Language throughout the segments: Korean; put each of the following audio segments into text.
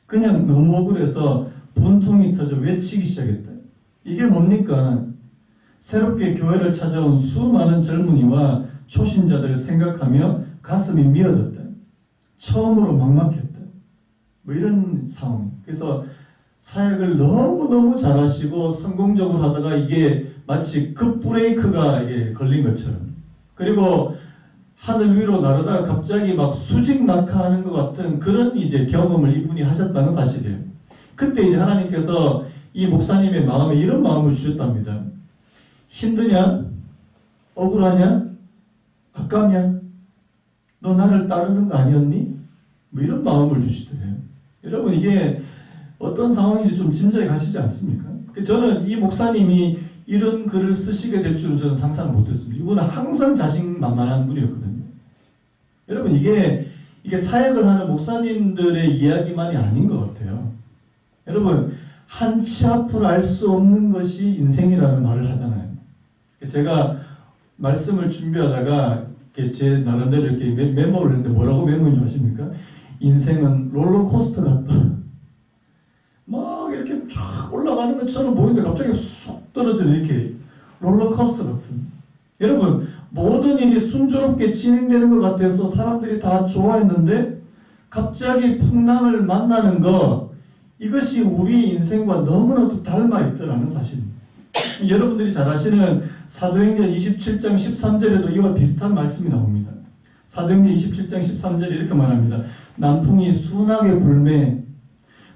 그냥 너무 억울해서 분통이 터져 외치기 시작했다. 이게 뭡니까? 새롭게 교회를 찾아온 수많은 젊은이와 초신자들을 생각하며 가슴이 미어졌다. 처음으로 막막했다. 뭐 이런 상황. 그래서 사역을 너무너무 잘하시고 성공적으로 하다가 이게 마치 급브레이크가 이게 걸린 것처럼. 그리고 하늘 위로 나르다가 갑자기 막 수직 낙하하는 것 같은 그런 이제 경험을 이분이 하셨다는 사실이에요. 그때 이제 하나님께서 이 목사님의 마음에 이런 마음을 주셨답니다. 힘드냐? 억울하냐? 아깝냐? 너 나를 따르는 거 아니었니? 뭐 이런 마음을 주시더래요. 여러분 이게 어떤 상황인지 좀 짐작이 가시지 않습니까? 저는 이 목사님이 이런 글을 쓰시게 될 줄은 저는 상상을 못했습니다. 이분은 항상 자신만만한 분이었거든요. 여러분 이게 사역을 하는 목사님들의 이야기만이 아닌 것 같아요. 여러분 한치 앞을 알 수 없는 것이 인생이라는 말을 하잖아요. 제가 말씀을 준비하다가 제 나름대로 이렇게 메모를 했는데 뭐라고 메모인 줄 아십니까? 인생은 롤러코스터 같다. 막 이렇게 쫙 올라가는 것처럼 보이는데 갑자기 쑥 떨어지는 이렇게 롤러코스터 같은. 여러분 모든 일이 순조롭게 진행되는 것 같아서 사람들이 다 좋아했는데 갑자기 풍랑을 만나는 것, 이것이 우리 인생과 너무나도 닮아 있더라는 사실입니다. 여러분들이 잘 아시는 사도행전 27장 13절에도 이와 비슷한 말씀이 나옵니다. 사도행전 27장 13절에 이렇게 말합니다. 남풍이 순하게 불매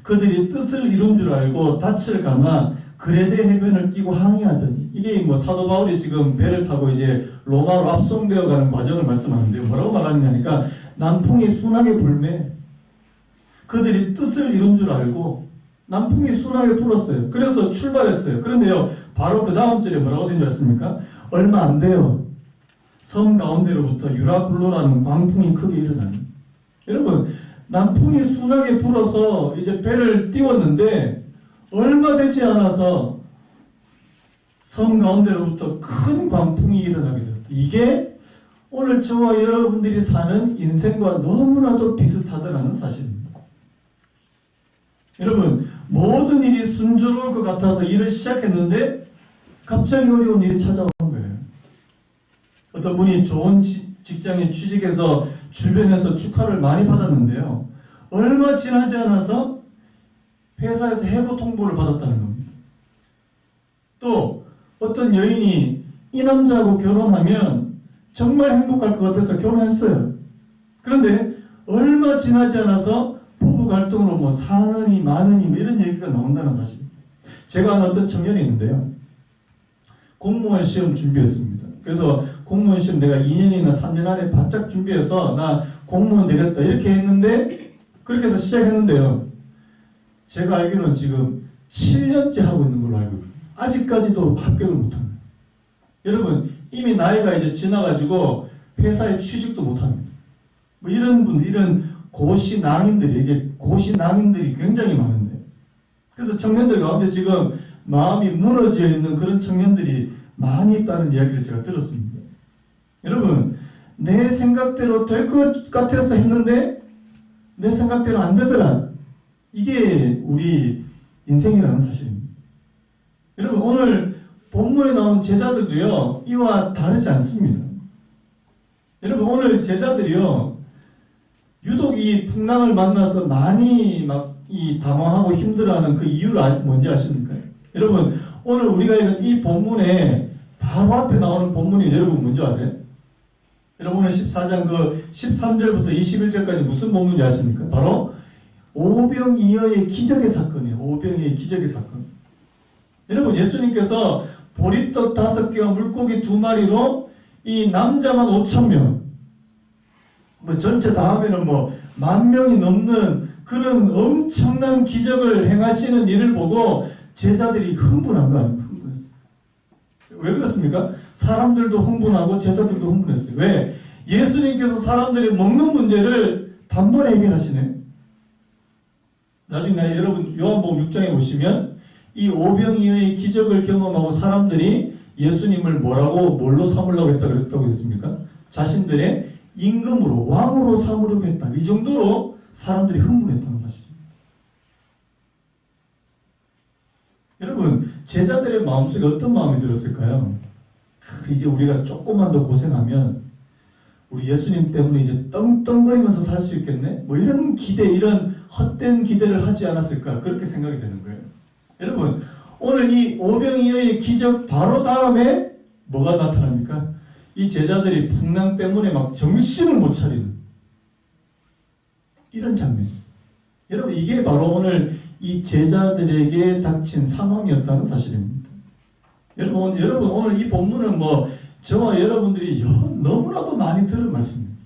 그들이 뜻을 이룬 줄 알고 닻을 감아 그레데 해변을 끼고 항해하더니, 이게 뭐 사도 바울이 지금 배를 타고 이제 로마로 압송되어 가는 과정을 말씀하는데요. 뭐라고 말하느냐니까 남풍이 순하게 불매 그들이 뜻을 이룬 줄 알고 남풍이 순하게 불었어요. 그래서 출발했어요. 그런데요, 바로 그 다음 절에 뭐라고 된 줄 아십니까? 얼마 안 돼요. 섬 가운데로부터 유라굴로라는 광풍이 크게 일어나는. 여러분, 남풍이 순하게 불어서 이제 배를 띄웠는데 얼마 되지 않아서 섬 가운데로부터 큰 광풍이 일어나게 됐다. 이게 오늘 저와 여러분들이 사는 인생과 너무나도 비슷하다는 사실입니다. 여러분, 모든 일이 순조로울 것 같아서 일을 시작했는데 갑자기 어려운 일이 찾아온 거예요. 어떤 분이 좋은 직장에 취직해서 주변에서 축하를 많이 받았는데요, 얼마 지나지 않아서 회사에서 해고 통보를 받았다는 겁니다. 또 어떤 여인이 이 남자하고 결혼하면 정말 행복할 것 같아서 결혼했어요. 그런데 얼마 지나지 않아서 부부 갈등으로 뭐 사느니 마느니 뭐 이런 얘기가 나온다는 사실입니다. 제가 아는 어떤 청년이 있는데요, 공무원 시험 준비했습니다. 그래서 공무원 시험 내가 2년이나 3년 안에 바짝 준비해서 나 공무원 되겠다 이렇게 했는데, 그렇게 해서 시작했는데요, 제가 알기로는 지금 7년째 하고 있는 걸로 알고 있거든요. 아직까지도 합격을 못합니다. 여러분, 이미 나이가 이제 지나가지고 회사에 취직도 못합니다. 뭐 이런 분, 이런 고시낭인들이, 이게 고시낭인들이 굉장히 많은데, 그래서 청년들 가운데 지금 마음이 무너져 있는 그런 청년들이 많이 있다는 이야기를 제가 들었습니다. 여러분, 내 생각대로 될 것 같아서 했는데 내 생각대로 안 되더라. 이게 우리 인생이라는 사실입니다. 여러분, 오늘 본문에 나온 제자들도요, 이와 다르지 않습니다. 여러분, 오늘 제자들이요, 유독 이 풍랑을 만나서 많이 막 이 당황하고 힘들어하는 그 이유를 뭔지 아십니까? 여러분, 오늘 우리가 읽은 이 본문에 바로 앞에 나오는 본문이 여러분 뭔지 아세요? 여러분, 오늘 14장 그 13절부터 21절까지 무슨 본문인지 아십니까? 바로 오병이어의 기적의 사건이에요. 오병이어의 기적의 사건. 여러분, 예수님께서 보리떡 5개와 물고기 2마리로 이 남자만 5,000명, 뭐 전체 다 하면은 뭐 10,000명이 넘는 그런 엄청난 기적을 행하시는 일을 보고 제자들이 흥분한 거 아닙니까? 흥분했어요. 왜 그렇습니까? 사람들도 흥분하고 제자들도 흥분했어요. 왜? 예수님께서 사람들이 먹는 문제를 단번에 해결하시네. 나중에 여러분 요한복음 6장에 보시면 이 오병이어의 기적을 경험하고 사람들이 예수님을 뭘로 삼으려고 했다 그랬다고 했습니까? 자신들의 임금으로, 왕으로 삼으려고 했다. 이 정도로 사람들이 흥분했다는 사실입니다. 여러분 제자들의 마음속에 어떤 마음이 들었을까요? 이제 우리가 조금만 더 고생하면 우리 예수님 때문에 이제 떵떵거리면서 살 수 있겠네? 뭐 이런 기대, 이런 헛된 기대를 하지 않았을까? 그렇게 생각이 되는 거예요. 여러분, 오늘 이 오병이어의 기적 바로 다음에 뭐가 나타납니까? 이 제자들이 풍랑 때문에 막 정신을 못 차리는 이런 장면. 여러분, 이게 바로 오늘 이 제자들에게 닥친 상황이었다는 사실입니다. 여러분 오늘 이 본문은 뭐 저와 여러분들이 너무나도 많이 들은 말씀입니다.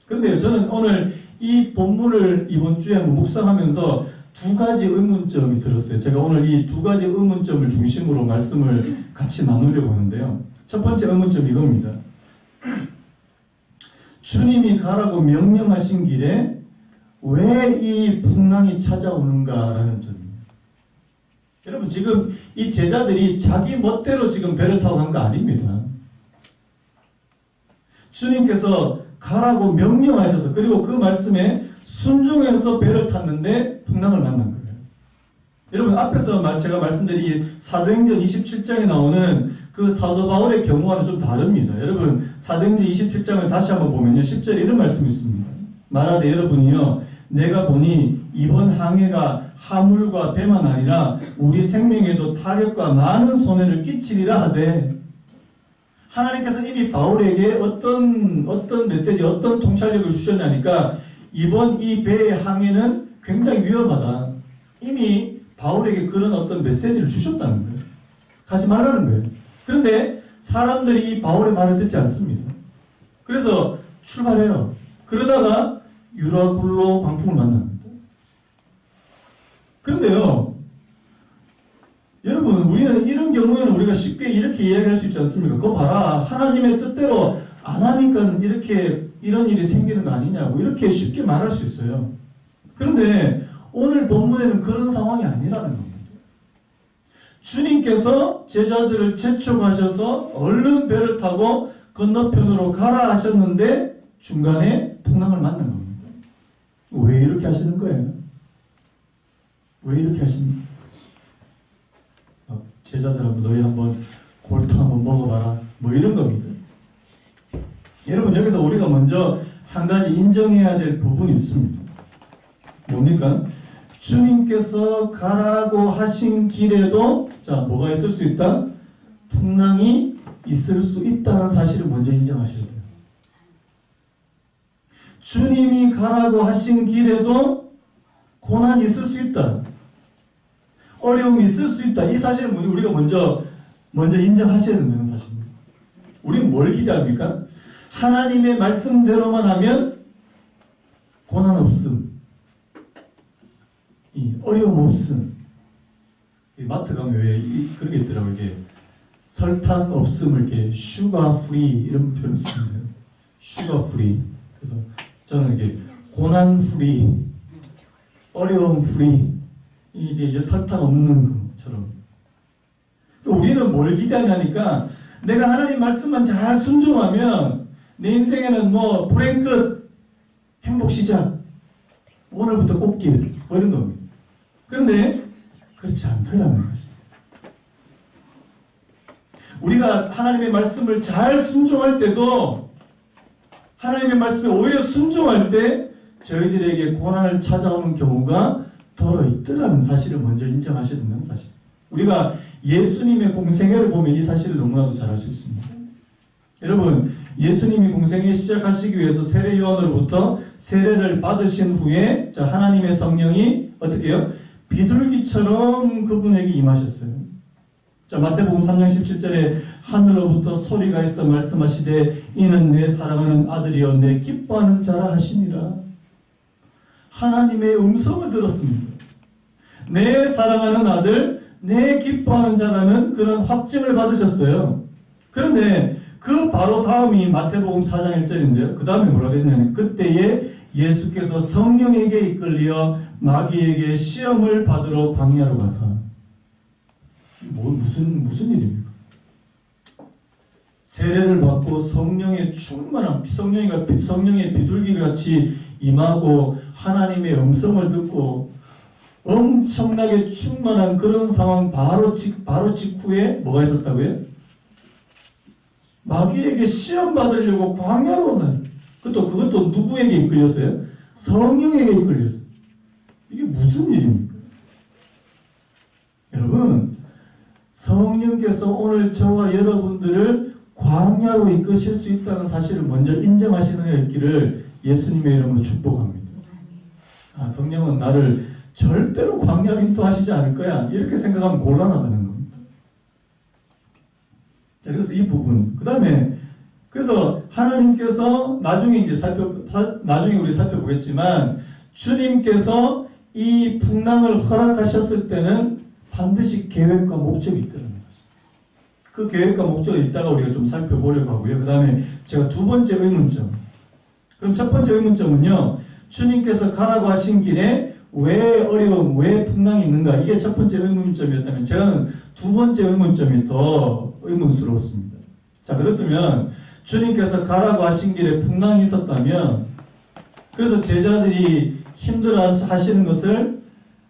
그런데 저는 오늘 이 본문을 이번 주에 한번 묵상하면서 두 가지 의문점이 들었어요. 제가 오늘 이 두 가지 의문점을 중심으로 말씀을 같이 나누려고 하는데요. 첫 번째 의문점 이겁니다. 주님이 가라고 명령하신 길에 왜 이 풍랑이 찾아오는가라는 점입니다. 여러분 지금 이 제자들이 자기 멋대로 지금 배를 타고 간 거 아닙니다. 주님께서 가라고 명령하셔서 그리고 그 말씀에 순종해서 배를 탔는데 풍랑을 만난 거예요. 여러분 앞에서 제가 말씀드린 사도행전 27장에 나오는 그 사도 바울의 경우와는 좀 다릅니다. 여러분 사도행전 27장을 다시 한번 보면요. 10절에 이런 말씀이 있습니다. 말하되 여러분이요 내가 보니 이번 항해가 하물과 배만 아니라 우리 생명에도 타격과 많은 손해를 끼치리라 하되 하나님께서 이미 바울에게 어떤 메시지, 어떤 통찰력을 주셨냐니까 이번 이 배의 항해는 굉장히 위험하다. 이미 바울에게 그런 어떤 메시지를 주셨다는 거예요. 가지 말라는 거예요. 그런데 사람들이 이 바울의 말을 듣지 않습니다. 그래서 출발해요. 그러다가 유라굴로 광풍을 만납니다. 그런데요, 여러분 우리는 이런 경우에는 우리가 쉽게 이렇게 이야기할 수 있지 않습니까? 그거 봐라 하나님의 뜻대로 안 하니까 이렇게 이런 일이 생기는 거 아니냐고 이렇게 쉽게 말할 수 있어요. 그런데 오늘 본문에는 그런 상황이 아니라는 겁니다. 주님께서 제자들을 재촉하셔서 얼른 배를 타고 건너편으로 가라 하셨는데 중간에 풍랑을 만난 겁니다. 왜 이렇게 하시는 거예요? 왜 이렇게 하십니까? 제자들하고 너희 한번 골탕 한번 먹어봐라 뭐 이런 겁니다. 여러분 여기서 우리가 먼저 한 가지 인정해야 될 부분이 있습니다. 뭡니까? 주님께서 가라고 하신 길에도 뭐가 있을 수 있다? 풍랑이 있을 수 있다는 사실을 먼저 인정하셔야 돼요. 주님이 가라고 하신 길에도 고난이 있을 수 있다. 어려움이 있을 수 있다. 이 사실을 우리가 먼저 인정하셔야 된다는 사실입니다. 우리는 뭘 기대합니까? 하나님의 말씀대로만 하면 고난 없음, 어려움 없음. 마트 가면 왜 그런 게 있더라고요. 이게 설탕 없음을 이렇게 슈가 프리 이런 표현을 쓰는데요. 슈가 프리. 그래서 저는 이게 고난 프리, 어려움 프리. 이게 설탕 없는 것처럼. 우리는 뭘 기대하냐니까 내가 하나님 말씀만 잘 순종하면 내 인생에는 뭐 불행 끝, 행복 시작, 오늘부터 꽃길 뭐 이런 겁니다. 그런데 그렇지 않더라는 사실. 우리가 하나님의 말씀을 잘 순종할 때도 하나님의 말씀에 오히려 순종할 때 저희들에게 고난을 찾아오는 경우가 더러 있더라는 사실을 먼저 인정하셔야 된다는 사실. 우리가 예수님의 공생애를 보면 이 사실을 너무나도 잘 알 수 있습니다. 여러분 예수님이 공생애 시작하시기 위해서 세례 요한으로부터 세례를 받으신 후에 하나님의 성령이 어떻게 해요? 비둘기처럼 그분에게 임하셨어요. 마태복음 3장 17절에 하늘로부터 소리가 있어 말씀하시되 이는 내 사랑하는 아들이여 내 기뻐하는 자라 하시니라. 하나님의 음성을 들었습니다. 내 사랑하는 아들, 내 기뻐하는 자라는 그런 확증을 받으셨어요. 그런데 그 바로 다음이 마태복음 4장 1절인데요. 그 다음에 뭐라고 했냐면 그때에 예수께서 성령에게 이끌려 마귀에게 시험을 받으러 광야로 가사. 무슨 일입니까? 세례를 받고 성령의 충만함, 성령의 비둘기같이 임하고 하나님의 음성을 듣고 엄청나게 충만한 그런 상황 바로 직후에 뭐가 있었다고요? 마귀에게 시험 받으려고 광야로 오는 그것도 누구에게 이끌렸어요? 성령에게 이끌렸어요. 이게 무슨 일입니까? 여러분, 성령께서 오늘 저와 여러분들을 광야로 이끄실 수 있다는 사실을 먼저 인정하시는 였기를 예수님의 이름으로 축복합니다. 성령은 나를 절대로 광야로 인도하시지 않을 거야. 이렇게 생각하면 곤란하다는 겁니다. 자, 그래서 이 부분. 그 다음에, 그래서 하나님께서 나중에 우리 살펴보겠지만, 주님께서 이 풍랑을 허락하셨을 때는 반드시 계획과 목적이 있다는 사실. 그 계획과 목적이 있다가 우리가 좀 살펴보려고 하고요. 그 다음에 제가 두 번째 의문점. 그럼 첫 번째 의문점은요, 주님께서 가라고 하신 길에 왜 어려움, 왜 풍랑이 있는가? 이게 첫 번째 의문점이었다면, 제가는 두 번째 의문점이 더 의문스러웠습니다. 자, 그렇다면, 주님께서 가라고 하신 길에 풍랑이 있었다면, 그래서 제자들이 힘들어 하시는 것을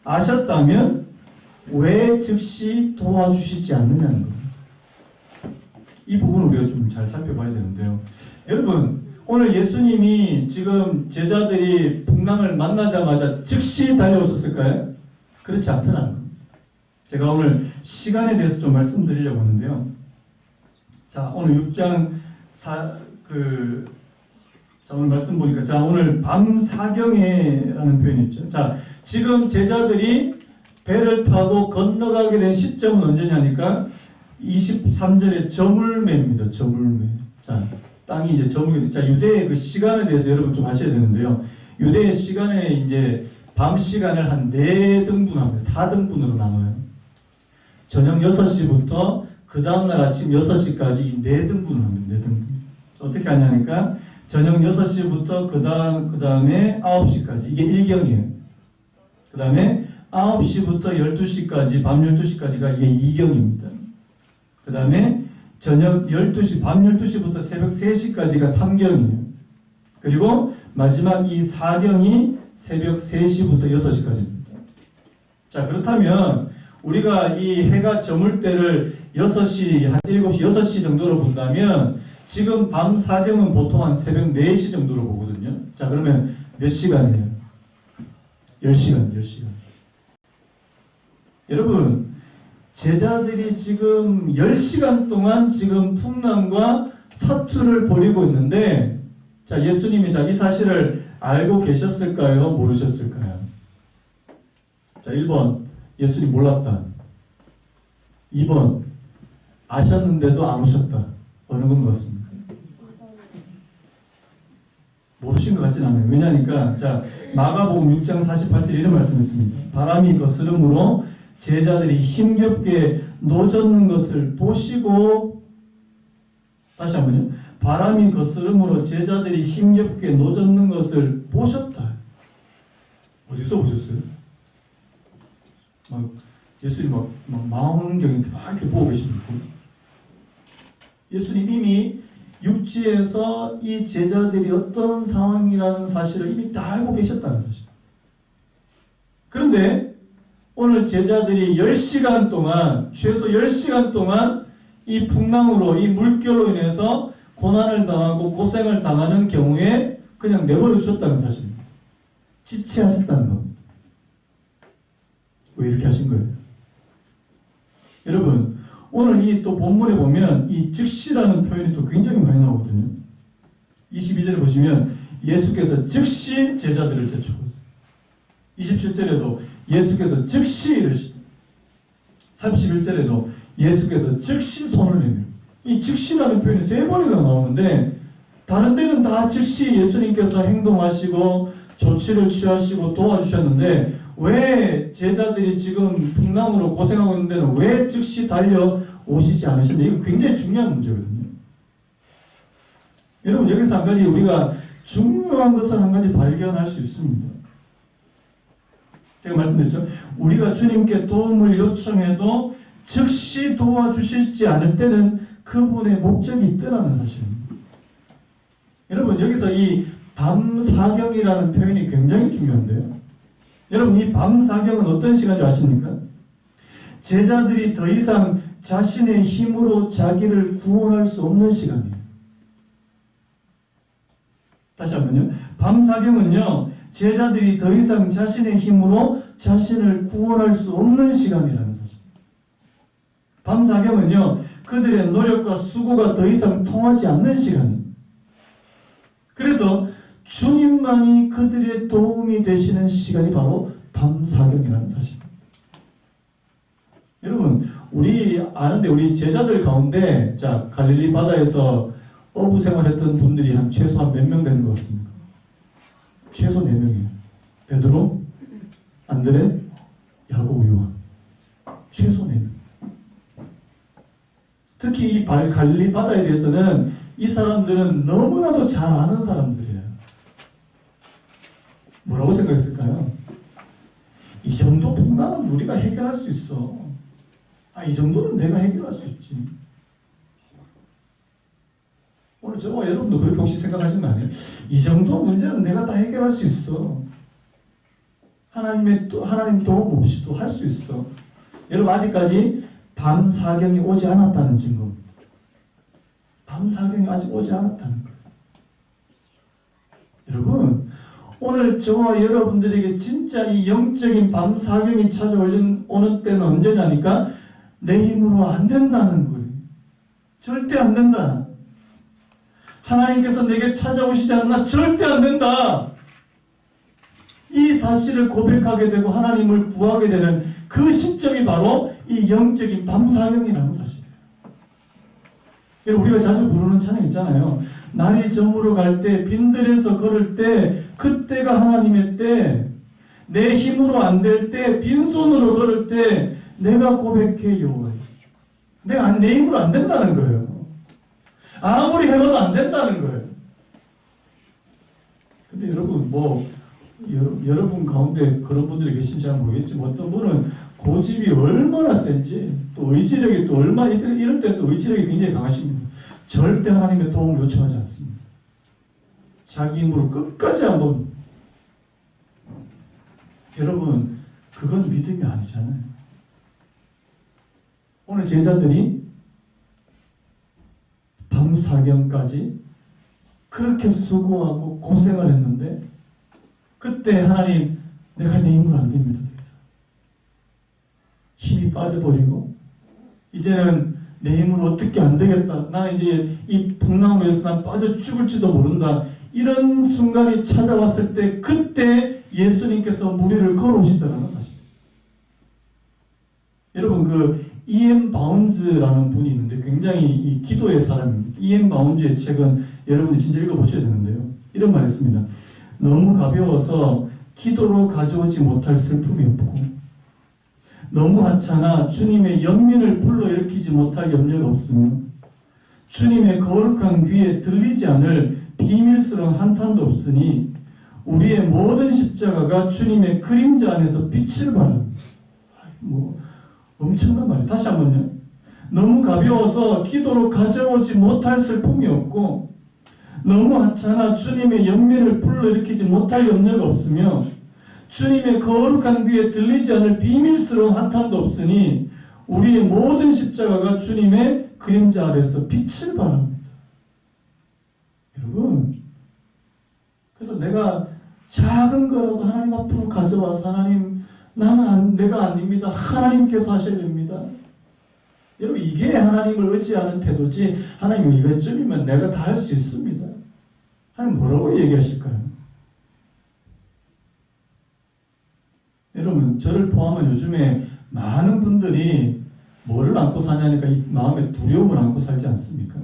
아셨다면, 왜 즉시 도와주시지 않느냐는 겁니다. 이 부분을 우리가 좀 잘 살펴봐야 되는데요. 여러분, 오늘 예수님이 지금 제자들이 풍랑을 만나자마자 즉시 달려오셨을까요? 그렇지 않더라는 겁니다. 제가 오늘 시간에 대해서 좀 말씀드리려고 하는데요. 자, 오늘 6장 오늘 말씀 보니까, 자, 오늘 밤 사경에라는 표현이 있죠. 자, 지금 제자들이 배를 타고 건너가게 된 시점은 언제냐니까 23절에 저물매입니다. 저물매. 자, 땅이 이제 저물매. 자, 유대의 그 시간에 대해서 여러분 좀 아셔야 되는데요. 유대의 시간에 이제 밤 시간을 한 4등분합니다. 4등분으로 나눠요. 저녁 6시부터 그 다음날 아침 6시까지 4등분을 합니다. 4등분. 어떻게 하냐니까 저녁 6시부터 그 다음에 9시까지. 이게 1경이에요. 그 다음에 9시부터 12시까지, 밤 12시까지가 이게 2경입니다. 그 다음에 저녁 12시, 밤 12시부터 새벽 3시까지가 3경이에요. 그리고 마지막 이 4경이 새벽 3시부터 6시까지입니다. 자, 그렇다면 우리가 이 해가 저물 때를 6시, 한 7시, 6시 정도로 본다면 지금 밤 4경은 보통 한 새벽 4시 정도로 보거든요. 자, 그러면 몇 시간이에요? 10시간. 여러분, 제자들이 지금 10시간 동안 지금 풍랑과 사투를 벌이고 있는데, 자, 예수님이 이 사실을 알고 계셨을까요? 모르셨을까요? 자, 1번, 예수님 몰랐다. 2번, 아셨는데도 안 오셨다. 어느 건 것 같습니까? 모르신 것 같진 않아요. 왜냐하니까, 자, 마가복음 6장 48절 이런 말씀이 있습니다. 바람이 거스름으로 제자들이 힘겹게 노젓는 것을 보시고, 다시 한번요. 바람이 거스름으로 제자들이 힘겹게 노젓는 것을 보셨다. 어디서 보셨어요? 예수님 망원경이 막 이렇게 보고 계십니까? 예수님 이미 육지에서 이 제자들이 어떤 상황이라는 사실을 이미 다 알고 계셨다는 사실. 그런데 오늘 제자들이 10시간 동안, 최소 10시간 동안 이 풍랑으로, 이 물결로 인해서 고난을 당하고 고생을 당하는 경우에 그냥 내버려 주셨다는 사실입니다. 지체하셨다는 겁니다. 왜 이렇게 하신 거예요? 여러분, 오늘 이 또 본문에 보면 이 즉시라는 표현이 또 굉장히 많이 나오거든요. 22절에 보시면 예수께서 즉시 제자들을 제쳐버렸어요. 27절에도 예수께서 즉시 이르시고, 31절에도 예수께서 즉시 손을 내밀고, 이 즉시라는 표현이 3번이나 나오는데, 다른 데는 다 즉시 예수님께서 행동하시고 조치를 취하시고 도와주셨는데, 왜 제자들이 지금 풍랑으로 고생하고 있는 데는 왜 즉시 달려오시지 않으셨냐? 이거 굉장히 중요한 문제거든요. 여러분, 여기서 한 가지 우리가 중요한 것을 한 가지 발견할 수 있습니다. 제가 말씀드렸죠. 우리가 주님께 도움을 요청해도 즉시 도와주시지 않을 때는 그분의 목적이 있더라는 사실입니다. 여러분, 여기서 이 밤사경이라는 표현이 굉장히 중요한데요. 여러분, 이 밤사경은 어떤 시간인지 아십니까? 제자들이 더 이상 자신의 힘으로 자기를 구원할 수 없는 시간이에요. 다시 한번요. 밤사경은요, 제자들이 더 이상 자신의 힘으로 자신을 구원할 수 없는 시간이라는 사실. 밤사경은요, 그들의 노력과 수고가 더 이상 통하지 않는 시간이에요. 그래서 주님만이 그들의 도움이 되시는 시간이 바로 밤사경이라는 사실. 여러분, 우리 아는데 우리 제자들 가운데 자 갈릴리 바다에서 어부 생활했던 분들이 한 최소 한 몇 명 되는 것 같습니까? 최소 4명이에요. 베드로, 안드레, 야고보, 요한. 최소 4명. 특히 이 갈릴리 바다에 대해서는 이 사람들은 너무나도 잘 아는 사람들이에요. 뭐라고 생각했을까요? 이 정도 풍랑은 우리가 해결할 수 있어. 이 정도는 내가 해결할 수 있지. 오늘 저와 여러분도 그렇게 혹시 생각하시는 거 아니에요? 이 정도 문제는 내가 다 해결할 수 있어. 하나님 도움 없이도 할 수 있어. 여러분, 아직까지 밤사경이 오지 않았다는 증거입니다. 밤사경이 아직 오지 않았다는 거예요. 여러분, 오늘 저와 여러분들에게 진짜 이 영적인 밤사경이 찾아오는 때는 언제냐니까 내 힘으로 안 된다는 거예요. 절대 안 된다. 하나님께서 내게 찾아오시지 않나 절대 안 된다. 이 사실을 고백하게 되고 하나님을 구하게 되는 그 시점이 바로 이 영적인 밤사경이라는 사실이에요. 우리가 자주 부르는 찬양 있잖아요. 날이 저물어 갈 때, 빈들에서 걸을 때, 그때가 하나님의 때, 내 힘으로 안 될 때, 빈손으로 걸을 때 내가 고백해 여호와여. 내 힘으로 안 된다는 거예요. 아무리 해봐도 안 된다는 거예요. 근데 여러분, 여러분 가운데 그런 분들이 계신지 잘 모르겠지만 어떤 분은 고집이 얼마나 센지 또 의지력이 또 얼마나 이럴 때 또 의지력이 굉장히 강하십니다. 절대 하나님의 도움을 요청하지 않습니다. 자기 힘으로 끝까지 한번. 여러분, 그건 믿음이 아니잖아요. 오늘 제자들이 밤사경까지 그렇게 수고하고 고생을 했는데 그때 하나님, 내가 내 힘으로 안 됩니다. 힘이 빠져버리고 이제는 내 힘으로 어떻게 안 되겠다. 나 이제 이 풍랑으로 해서 난 빠져 죽을지도 모른다. 이런 순간이 찾아왔을 때 그때 예수님께서 무리를 걸어오시더라는 사실. 여러분, 그 E.M. 바운즈라는 분이 있는데 굉장히 이 기도의 사람입니다. E.M. 바운즈의 책은 여러분이 진짜 읽어보셔야 되는데요. 이런 말 했습니다. 너무 가벼워서 기도로 가져오지 못할 슬픔이 없고 너무 하찮아 주님의 연민을 불러일으키지 못할 염려가 없으며 주님의 거룩한 귀에 들리지 않을 비밀스러운 한탄도 없으니 우리의 모든 십자가가 주님의 그림자 안에서 빛을 발합니다. 엄청난 말이에요. 다시 한번요. 너무 가벼워서 기도로 가져오지 못할 슬픔이 없고 너무 하찮아 주님의 연민을 불러일으키지 못할 염려가 없으며 주님의 거룩한 귀에 들리지 않을 비밀스러운 한탄도 없으니 우리의 모든 십자가가 주님의 그림자 아래서 빛을 발합니다. 여러분, 그래서 내가 작은 거라도 하나님 앞으로 가져와서 하나님, 내가 아닙니다. 하나님께서 하셔야 됩니다. 여러분, 이게 하나님을 의지하는 태도지 하나님 이것쯤이면 내가 다 할 수 있습니다. 하나님 뭐라고 얘기하실까요? 여러분, 저를 포함한 요즘에 많은 분들이 뭐를 안고 사냐니까 이 마음에 두려움을 안고 살지 않습니까?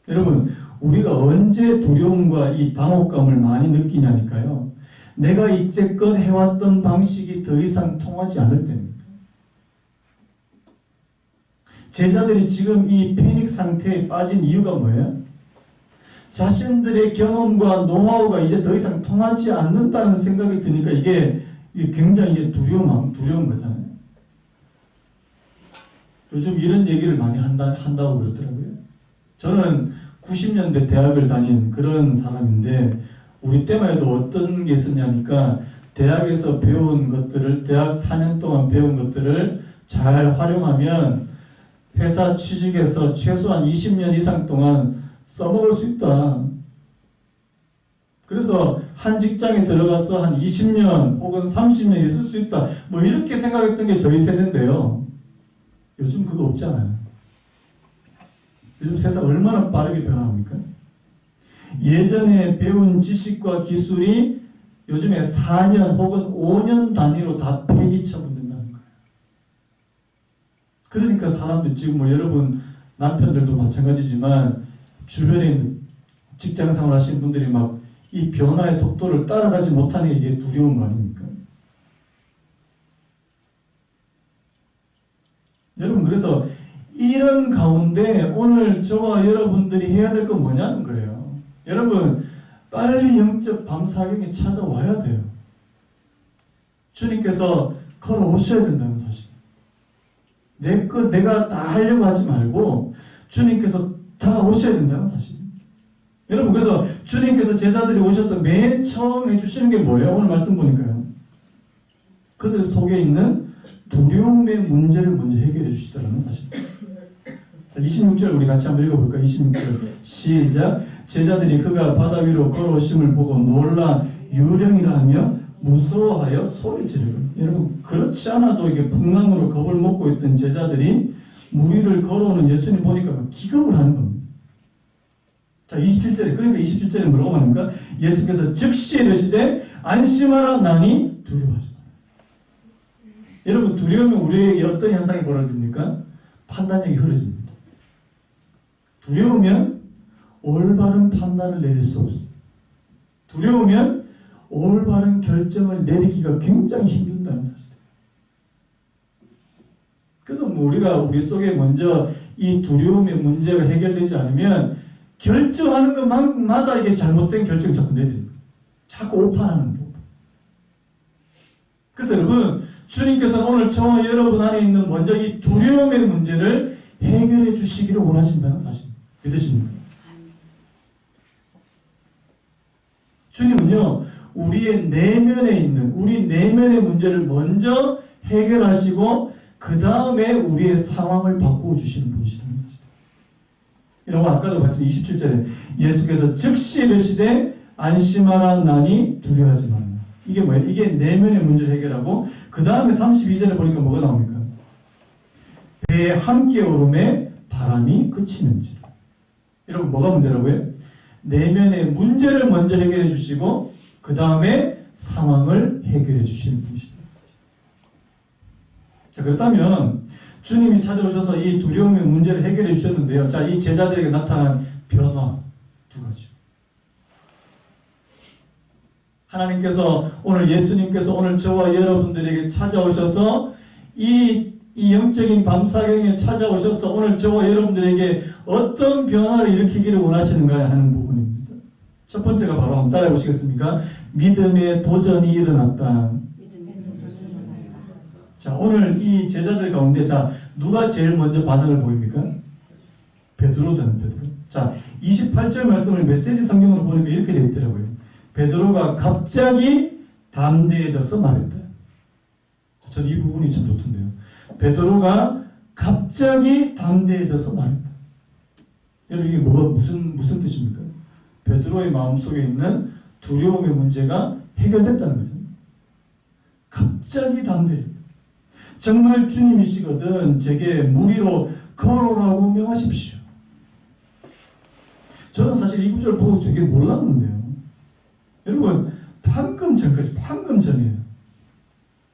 여러분, 우리가 언제 두려움과 이 당혹감을 많이 느끼냐니까요. 내가 이제껏 해왔던 방식이 더 이상 통하지 않을 때입니다. 제자들이 지금 이 패닉 상태에 빠진 이유가 뭐예요? 자신들의 경험과 노하우가 이제 더 이상 통하지 않는다는 생각이 드니까 이게 굉장히 두려운 거잖아요. 요즘 이런 얘기를 많이 한다고 그러더라고요. 저는 90년대 대학을 다닌 그런 사람인데 우리 때만 해도 어떤 게 있었냐니까 대학에서 배운 것들을, 대학 4년 동안 배운 것들을 잘 활용하면 회사 취직에서 최소한 20년 이상 동안 써먹을 수 있다. 그래서 한 직장에 들어가서 한 20년 혹은 30년 있을 수 있다. 뭐 이렇게 생각했던 게 저희 세대인데요. 요즘 그거 없잖아요. 요즘 세상 얼마나 빠르게 변화합니까? 예전에 배운 지식과 기술이 요즘에 4년 혹은 5년 단위로 다 폐기 처분된다는 거예요. 그러니까 사람들 지금 뭐 여러분 남편들도 마찬가지지만 주변에 있는 직장 생활 하시는 분들이 막 이 변화의 속도를 따라가지 못하는 게 이게 두려운 거 아닙니까? 여러분 그래서 이런 가운데 오늘 저와 여러분들이 해야 될 건 뭐냐는 거예요. 여러분 빨리 영적 밤사경에 찾아와야 돼요. 주님께서 걸어오셔야 된다는 사실. 내가 다 하려고 하지 말고 주님께서 다 오셔야 된다는 사실. 여러분 그래서 주님께서 제자들이 오셔서 맨 처음 해주시는 게 뭐예요? 오늘 말씀 보니까요. 그들 속에 있는 두려움의 문제를 먼저 해결해 주시더라는 사실. 26절 우리 같이 한번 읽어볼까요? 26절 시작. 제자들이 그가 바다 위로 걸어오심을 보고 놀라 유령이라 하며 무서워하여 소리 지르고. 여러분 그렇지 않아도 이게 풍랑으로 겁을 먹고 있던 제자들이 물 위를 걸어오는 예수님 보니까 기겁을 하는 겁니다. 자 27절에 그러니까 27절에 뭐라고 말합니까? 예수께서 즉시 이르시되 안심하라 나니 두려워하지 마라. 여러분 두려우면 우리에게 어떤 현상이 벌어집니까? 판단력이 흐려집니다. 두려우면 올바른 판단을 내릴 수 없습니다. 두려우면 올바른 결정을 내리기가 굉장히 힘든다는 사실이에요. 그래서 우리가 우리 속에 먼저 이 두려움의 문제가 해결되지 않으면 결정하는 것마다 이게 잘못된 결정을 자꾸 내리는 거예요. 자꾸 오판하는 거예요. 그래서 여러분 주님께서는 오늘 저와 여러분 안에 있는 먼저 이 두려움의 문제를 해결해 주시기를 원하신다는 사실 믿으십니까? 주님은요 우리의 내면에 있는 우리 내면의 문제를 먼저 해결하시고 그 다음에 우리의 상황을 바꾸어 주시는 분이시라는 사실. 이라고 아까도 봤죠. 27절에 예수께서 즉시 이르시되 안심하라 나니 두려워하지 말라. 이게 뭐예요? 이게 내면의 문제를 해결하고 그 다음에 32절에 보니까 뭐가 나옵니까? 배에 함께 오름에 바람이 그치는지라. 여러분 뭐가 문제라고요? 내면의 문제를 먼저 해결해 주시고 그 다음에 상황을 해결해 주시는 분이시다. 자 그렇다면 주님이 찾아오셔서 이 두려움의 문제를 해결해 주셨는데요. 자, 이 제자들에게 나타난 변화 두 가지. 하나님께서 오늘 예수님께서 오늘 저와 여러분들에게 찾아오셔서 이 영적인 밤사경에 찾아오셔서 오늘 저와 여러분들에게 어떤 변화를 일으키기를 원하시는가 하는 부분입니다. 첫 번째가 바로 한번 따라해 보시겠습니까? 믿음의 도전이 일어났다. 자, 오늘 이 제자들 가운데 자, 누가 제일 먼저 반응을 보입니까? 베드로잖아요, 베드로. 자, 28절 말씀을 메시지 성경으로 보니까 이렇게 되어 있더라고요. 베드로가 갑자기 담대해져서 말했다. 저는 이 부분이 참 좋던데요. 베드로가 갑자기 담대해져서 말했다. 여러분 이게 뭐가 무슨 뜻입니까? 베드로의 마음속에 있는 두려움의 문제가 해결됐다는 거죠. 갑자기 담대해졌다. 정말 주님이시거든 제게 물 위로 걸어오라고 명하십시오. 저는 사실 이 구절을 보고 되게 놀랐는데요. 여러분 방금 전이에요.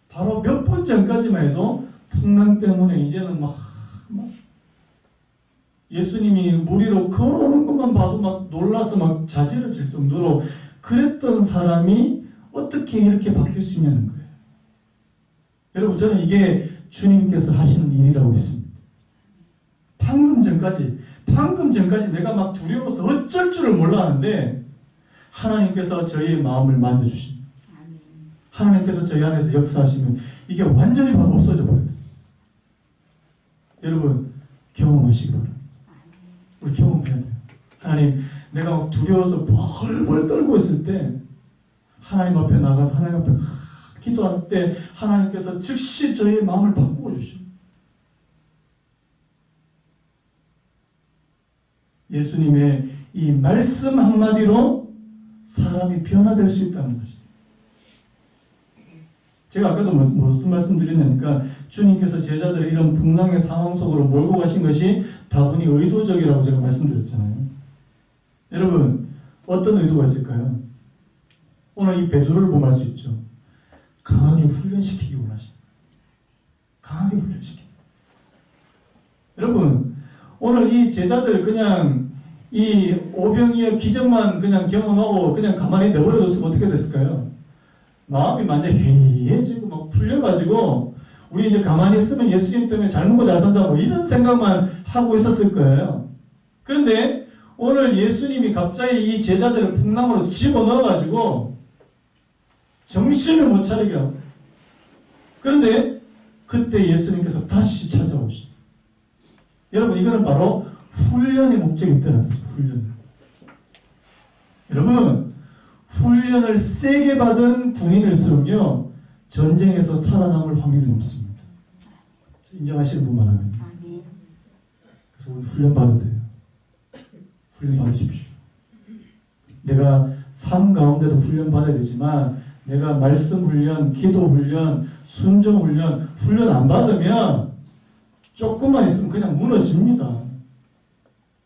바로 몇 분 전까지만 해도 풍랑 때문에 이제는 막 예수님이 물 위로 걸어오는 것만 봐도 막 놀라서 막 자지러질 정도로 그랬던 사람이 어떻게 이렇게 바뀔 수 있냐는 거예요. 여러분 저는 이게 주님께서 하시는 일이라고 믿습니다. 방금 전까지 내가 막 두려워서 어쩔 줄을 몰랐는데 하나님께서 저희의 마음을 만져주십니다. 하나님께서 저희 안에서 역사하시면 이게 완전히 막 없어져 버려요. 여러분 경험하시기 바랍니다. 우리 경험해야 돼요. 하나님 내가 막 두려워서 벌벌 떨고 있을 때 하나님 앞에 나가서 하나님 앞에 기도할 때 하나님께서 즉시 저의 마음을 바꾸어 주십니다. 예수님의 이 말씀 한마디로 사람이 변화될 수 있다는 사실. 제가 아까도 무슨 말씀 드렸냐니까 주님께서 제자들을 이런 풍랑의 상황 속으로 몰고 가신 것이 다분히 의도적이라고 제가 말씀드렸잖아요. 여러분, 어떤 의도가 있을까요? 오늘 이 베드로를 보면 알 수 있죠. 강하게 훈련시키기 원하십니다. 강하게 훈련시키기. 여러분, 오늘 이 제자들 그냥 이 오병이의 기적만 그냥 경험하고 그냥 가만히 내버려뒀으면 어떻게 됐을까요? 마음이 완전히 해이해지고 막 풀려가지고 우리 이제 가만히 있으면 예수님 때문에 잘 먹고 잘 산다 뭐 이런 생각만 하고 있었을 거예요. 그런데 오늘 예수님이 갑자기 이 제자들을 풍랑으로 집어넣어가지고 정신을 못 차리게 하고, 그런데 그때 예수님께서 다시 찾아오시. 여러분, 이거는 바로 훈련의 목적이 있다는 사실. 훈련. 여러분, 훈련을 세게 받은 군인일수록요 전쟁에서 살아남을 확률이 높습니다. 인정하시는 분만 하면. 그래서 우리 훈련 받으세요. 훈련 받으십시오. 내가 삶 가운데도 훈련 받아야 되지만 내가 말씀 훈련, 기도 훈련, 순종 훈련, 훈련 안 받으면 조금만 있으면 그냥 무너집니다.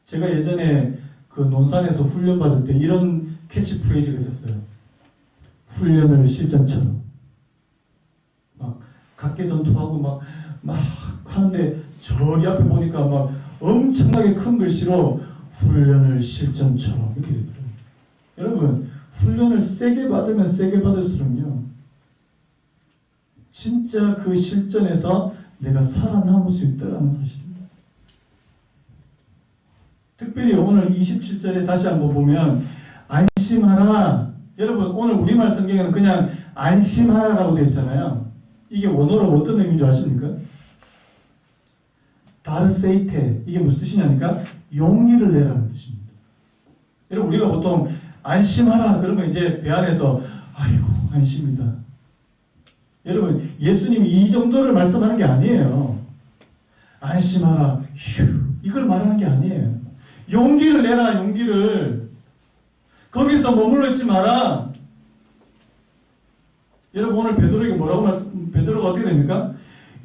제가 예전에 그 논산에서 훈련 받을 때 이런 캐치프레이즈가 있었어요. 훈련을 실전처럼. 막 각개전투하고 막 하는데 저기 앞에 보니까 막 엄청나게 큰 글씨로 훈련을 실전처럼 이렇게 되더라고요. 여러분, 훈련을 세게 받으면 세게 받을수록요 진짜 그 실전에서 내가 살아남을 수 있다는 사실입니다. 특별히 오늘 27절에 다시 한번 보면 안심하라. 여러분, 오늘 우리말 성경에는 그냥 안심하라라고 되어 있잖아요. 이게 원어로 어떤 의미인지 아십니까? 다르세이테. 이게 무슨 뜻이냐니까 용기를 내라는 뜻입니다. 여러분, 우리가 보통 안심하라 그러면 이제 배 안에서 아이고 안심이다. 여러분, 예수님이 이 정도를 말씀하는 게 아니에요. 안심하라 휴 이걸 말하는 게 아니에요. 용기를 내라. 용기를. 거기서 머물러 있지 마라. 여러분, 오늘 베드로에게 뭐라고 베드로가 어떻게 됩니까?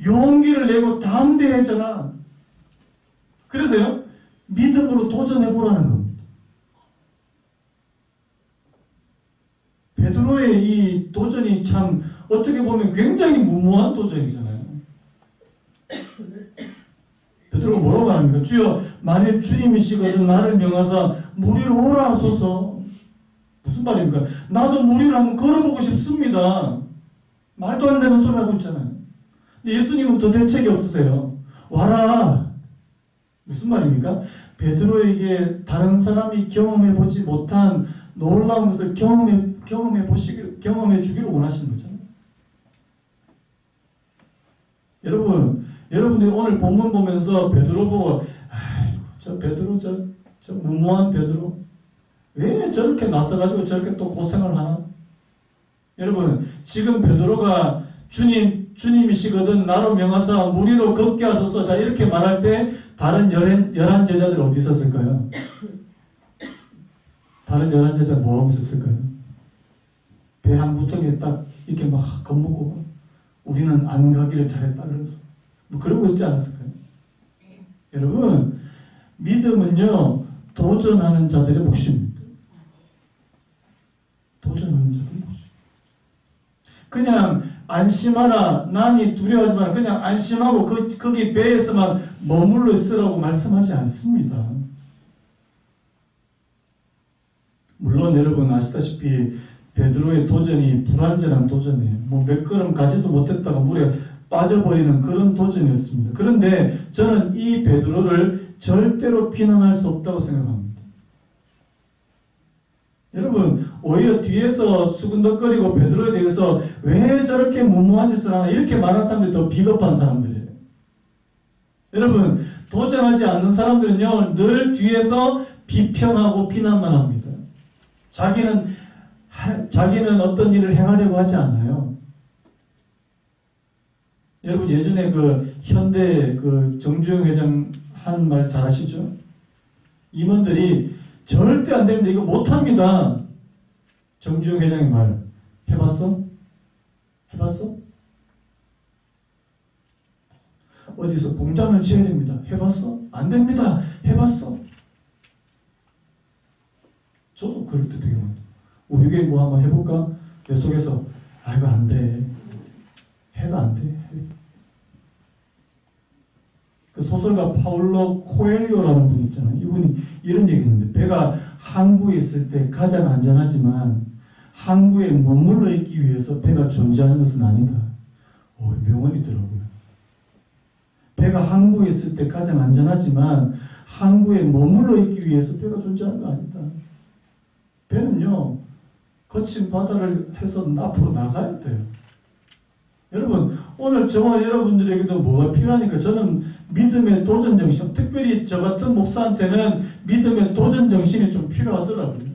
용기를 내고 담대해져라. 그래서요 믿음으로 도전해보라는 겁니다. 베드로의 이 도전이 참 어떻게 보면 굉장히 무모한 도전이잖아요. 베드로가 뭐라고 합니까? 주여, 만일 주님이시거든 나를 명하사 무리로 오라 하소서. 무슨 말입니까? 나도 무리를 한번 걸어보고 싶습니다. 말도 안 되는 소리 하고 있잖아요. 근데 예수님은 더 대책이 없으세요. 와라. 무슨 말입니까? 베드로에게 다른 사람이 경험해보지 못한 놀라운 것을 경험해 주기를 원하시는 거잖아요. 여러분들이 오늘 본문 보면서 베드로 보고 아이고 저 베드로 저 무모한 베드로 왜 저렇게 나서가지고 저렇게 또 고생을 하나? 여러분, 지금 베드로가 주님이시거든 나로 명하사 무리로 걷게 하소서 자 이렇게 말할 때 다른 11 제자들 어디 있었을까요? 다른 11 제자 뭐 하고 있었을까요? 배 한 구덩이에 딱 이렇게 막 겁먹고 우리는 안 가기를 잘했다 그러면서 뭐 그러고 있지 않았을까요? 여러분, 믿음은요 도전하는 자들의 몫입니다. 도전하는 자들의 몫. 그냥 안심하라, 난이 두려워하지 마라, 그냥 안심하고 거기 배에서만 머물러 있으라고 말씀하지 않습니다. 물론 여러분 아시다시피 베드로의 도전이 불완전한 도전이에요. 뭐 몇 걸음 가지도 못했다가 물에 빠져버리는 그런 도전이었습니다. 그런데 저는 이 베드로를 절대로 비난할 수 없다고 생각합니다. 여러분, 오히려 뒤에서 수근덕거리고 베드로에 대해서 왜 저렇게 무모한 짓을 하나 이렇게 말하는 사람들이 더 비겁한 사람들이에요. 여러분, 도전하지 않는 사람들은요 늘 뒤에서 비평하고 비난만 합니다. 자기는 어떤 일을 행하려고 하지 않아요. 여러분 예전에 그 현대 그 정주영 회장 한 말 잘 아시죠? 임원들이 절대 안 됩니다. 이거 못합니다. 정주영 회장의 말 해봤어? 해봤어? 어디서 공장을 지어야 됩니다. 해봤어? 안 됩니다. 해봤어? 저도 그럴 때 되게 많아요. 우리 교회 뭐 한번 해볼까? 내 속에서 아 이거 안 돼. 해도 안 돼. 그 소설가 파울로 코엘료라는 분 있잖아요. 이분이 이런 얘기 했는데 배가 항구에 있을 때 가장 안전하지만 항구에 머물러 있기 위해서 배가 존재하는 것은 아니다. 명언이더라고요. 배가 항구에 있을 때 가장 안전하지만 항구에 머물러 있기 위해서 배가 존재하는 거 아니다. 배는요, 거친 바다를 해서 앞으로 나가야 돼요. 여러분, 오늘 저와 여러분들에게도 뭐가 필요하니까 저는 믿음의 도전정신, 특별히 저 같은 목사한테는 믿음의 도전정신이 좀 필요하더라고요.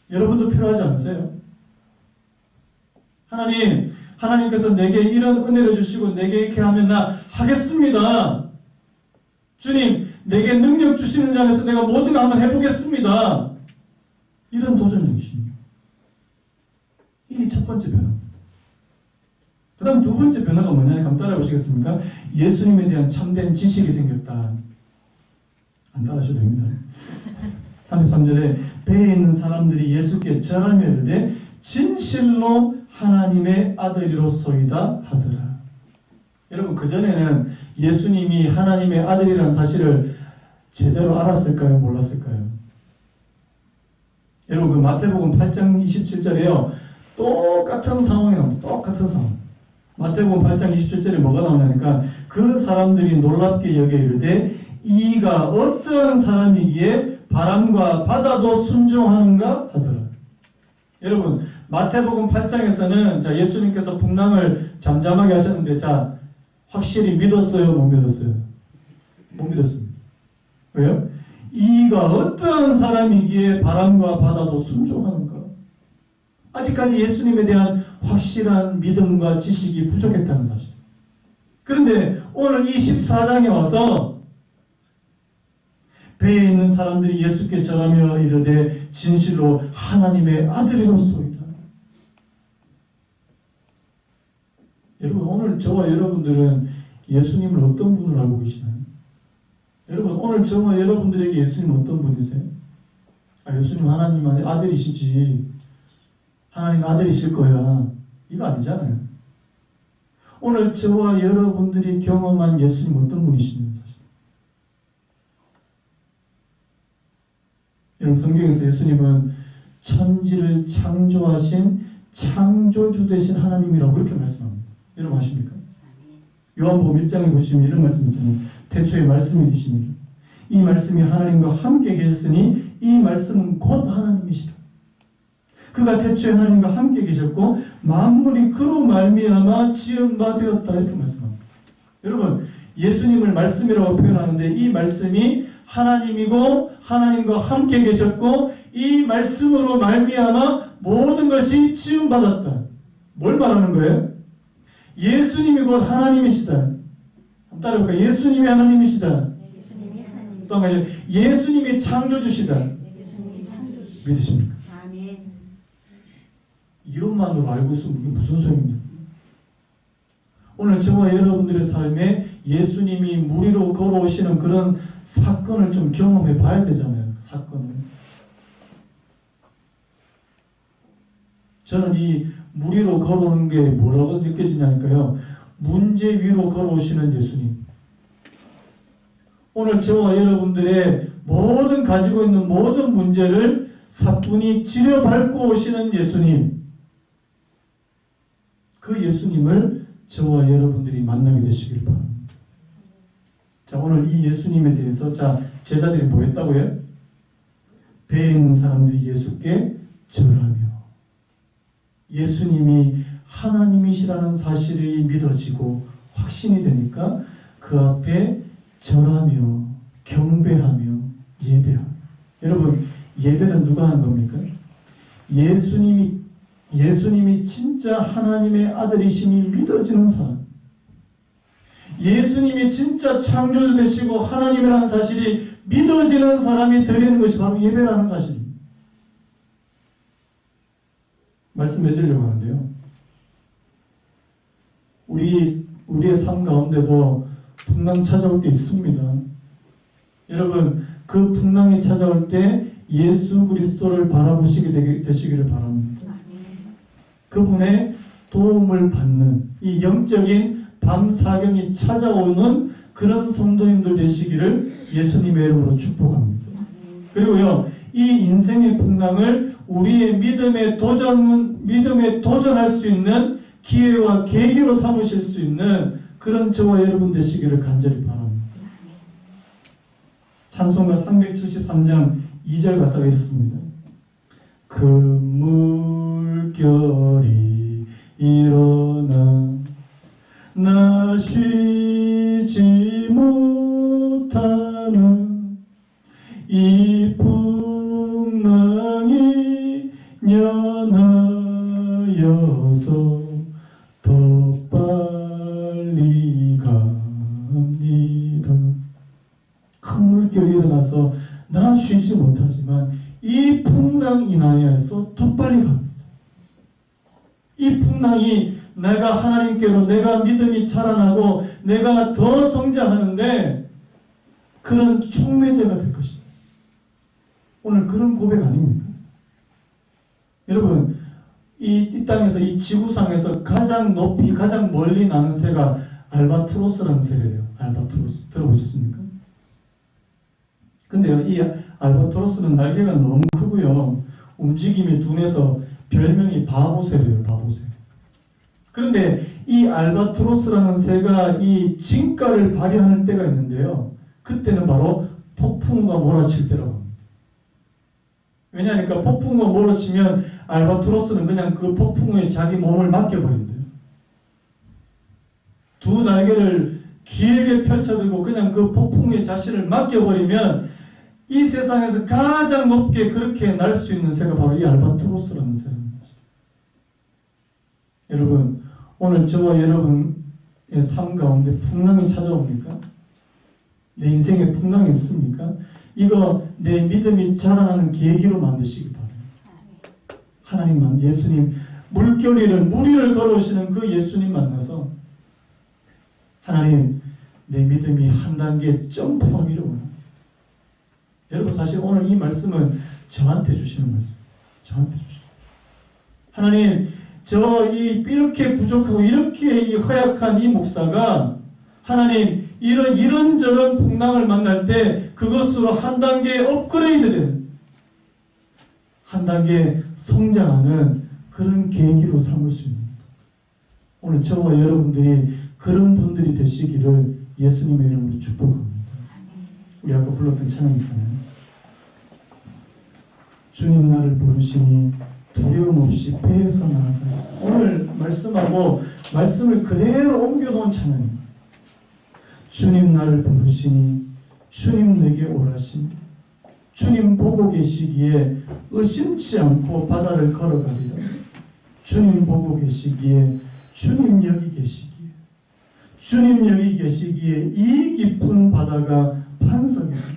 여러분도 필요하지 않으세요? 하나님께서 내게 이런 은혜를 주시고 내게 이렇게 하면 나 하겠습니다. 주님, 내게 능력 주시는 자 안에서 내가 모든 거 한번 해보겠습니다. 이런 도전정신입니다. 이게 첫 번째 변화. 그 다음 두 번째 변화가 뭐냐면 한번 따라해 보시겠습니까? 예수님에 대한 참된 지식이 생겼다. 안 따라하셔도 됩니다. 33절에 배에 있는 사람들이 예수께 절하며 이르되 진실로 하나님의 아들이로소이다 하더라. 여러분 그전에는 예수님이 하나님의 아들이라는 사실을 제대로 알았을까요? 몰랐을까요? 여러분 그 마태복음 8장 27절에요. 똑같은 상황이 나옵니다. 똑같은 상황. 마태복음 8장 27절에 뭐가 나오냐니까 그 사람들이 놀랍게 여겨 이르되 이가 어떠한 사람이기에 바람과 바다도 순종하는가 하더라. 여러분 마태복음 8장에서는 자 예수님께서 풍랑을 잠잠하게 하셨는데 자 확실히 믿었어요? 못 믿었어요? 못 믿었습니다. 왜요? 이가 어떠한 사람이기에 바람과 바다도 순종하는가? 아직까지 예수님에 대한 확실한 믿음과 지식이 부족했다는 사실. 그런데 오늘 이 14장에 와서 배에 있는 사람들이 예수께 절하며 이르되 진실로 하나님의 아들이로소이다. 여러분 오늘 저와 여러분들은 예수님을 어떤 분을 알고 계시나요? 여러분 오늘 저와 여러분들에게 예수님은 어떤 분이세요? 예수님 하나님의 아들이시지 하나님 아들이실 거야. 이거 아니잖아요. 오늘 저와 여러분들이 경험한 예수님 어떤 분이시냐는 사실. 여러분 성경에서 예수님은 천지를 창조하신 창조주 되신 하나님이라고 그렇게 말씀합니다. 여러분 아십니까? 요한복음 1장에 보시면 이런 말씀 있잖아요. 태초에 말씀이 계시니 이 말씀이 하나님과 함께 계셨으니 이 말씀은 곧 하나님이시라. 그가 태초에 하나님과 함께 계셨고 만물이 그로 말미암아 지은 바 되었다 이렇게 말씀합니다. 여러분 예수님을 말씀이라고 표현하는데 이 말씀이 하나님이고 하나님과 함께 계셨고 이 말씀으로 말미암아 모든 것이 지은 받았다. 뭘 말하는 거예요? 예수님이 곧 하나님이시다. 한번 따라해볼까요? 예수님이 하나님이시다. 또 한 가지 예수님이 창조주시다. 믿으십니까? 이것만으로 알고 있으면 이게 무슨 소용입니까? 오늘 저와 여러분들의 삶에 예수님이 물 위로 걸어오시는 그런 사건을 좀 경험해 봐야 되잖아요. 사건을. 저는 이 물 위로 걸어오는 게 뭐라고 느껴지냐니까요. 문제 위로 걸어오시는 예수님. 오늘 저와 여러분들의 모든 가지고 있는 모든 문제를 사뿐히 지려밟고 오시는 예수님. 그 예수님을 저와 여러분들이 만나게 되시길 바랍니다. 자, 오늘 이 예수님에 대해서 자 제자들이 뭐 했다고요? 배에 있는 사람들이 예수께 절하며 예수님이 하나님이시라는 사실이 믿어지고 확신이 되니까 그 앞에 절하며 경배하며 예배하며. 여러분 예배는 누가 하는 겁니까? 예수님이 진짜 하나님의 아들이심이 믿어지는 사람. 예수님이 진짜 창조주 되시고 하나님이라는 사실이 믿어지는 사람이 드리는 것이 바로 예배라는 사실입니다. 말씀 맺으려고 하는데요. 우리의 삶 가운데도 풍랑 찾아올 때 있습니다. 여러분, 그 풍랑이 찾아올 때 예수 그리스도를 바라보시게 되시기를 바랍니다. 그분의 도움을 받는 이 영적인 밤사경이 찾아오는 그런 성도님들 되시기를 예수님의 이름으로 축복합니다. 그리고요, 이 인생의 풍랑을 우리의 믿음에 도전할 수 있는 기회와 계기로 삼으실 수 있는 그런 저와 여러분 되시기를 간절히 바랍니다. 찬송가 373장 2절 가사가 이렇습니다. 그 물결이 일어나 나 쉬지 못하는 이 풍랑이 연하여서 더 빨리 갑니다. 큰 물결이 일어나서 나 쉬지 못하지만 이 풍랑 인하여서 더 빨리 갑니다. 이 풍랑이 내가 하나님께로 내가 믿음이 자라나고 내가 더 성장하는데 그런 촉매제가 될 것입니다. 오늘 그런 고백 아닙니까? 여러분, 이 땅에서 이 지구상에서 가장 높이 가장 멀리 나는 새가 알바트로스라는 새래요. 알바트로스 들어보셨습니까? 근데요, 이 알바트로스는 날개가 너무 크고요, 움직임이 둔해서 별명이 바보새래요. 바보새. 그런데 이 알바트로스라는 새가 이 진가를 발휘하는 때가 있는데요, 그때는 바로 폭풍과 몰아칠 때라고 합니다. 왜냐하니까 폭풍과 몰아치면 알바트로스는 그냥 그 폭풍에 자기 몸을 맡겨버린대요. 두 날개를 길게 펼쳐들고 그냥 그 폭풍에 자신을 맡겨버리면 이 세상에서 가장 높게 그렇게 날 수 있는 새가 바로 이 알바트로스라는 새입니다. 여러분, 오늘 저와 여러분의 삶 가운데 풍랑이 찾아옵니까? 내 인생에 풍랑이 있습니까? 이거 내 믿음이 자라나는 계기로 만드시기 바랍니다. 하나님만, 예수님, 무리를 걸어오시는 그 예수님 만나서 하나님, 내 믿음이 한 단계 점프하기를 원합니다. 여러분, 사실 오늘 이 말씀은 저한테 주시는 말씀. 저한테 주시는. 하나님, 이렇게 부족하고 이렇게 허약한 이 목사가 하나님, 이런저런 풍랑을 만날 때 그것으로 한 단계 업그레이드 되는, 한 단계 성장하는 그런 계기로 삼을 수 있는, 오늘 저와 여러분들이 그런 분들이 되시기를 예수님의 이름으로 축복합니다. 우리 아까 불렀던 찬양 있잖아요. 주님 나를 부르시니 두려움 없이 배에서 나아가리. 오늘 말씀하고 말씀을 그대로 옮겨놓은 찬양입니다. 주님 나를 부르시니 주님 내게 오라시니 주님 보고 계시기에 의심치 않고 바다를 걸어가리라. 주님 보고 계시기에 주님 여기 계시기에 주님 여기 계시기에 이 깊은 바다가 반석이다.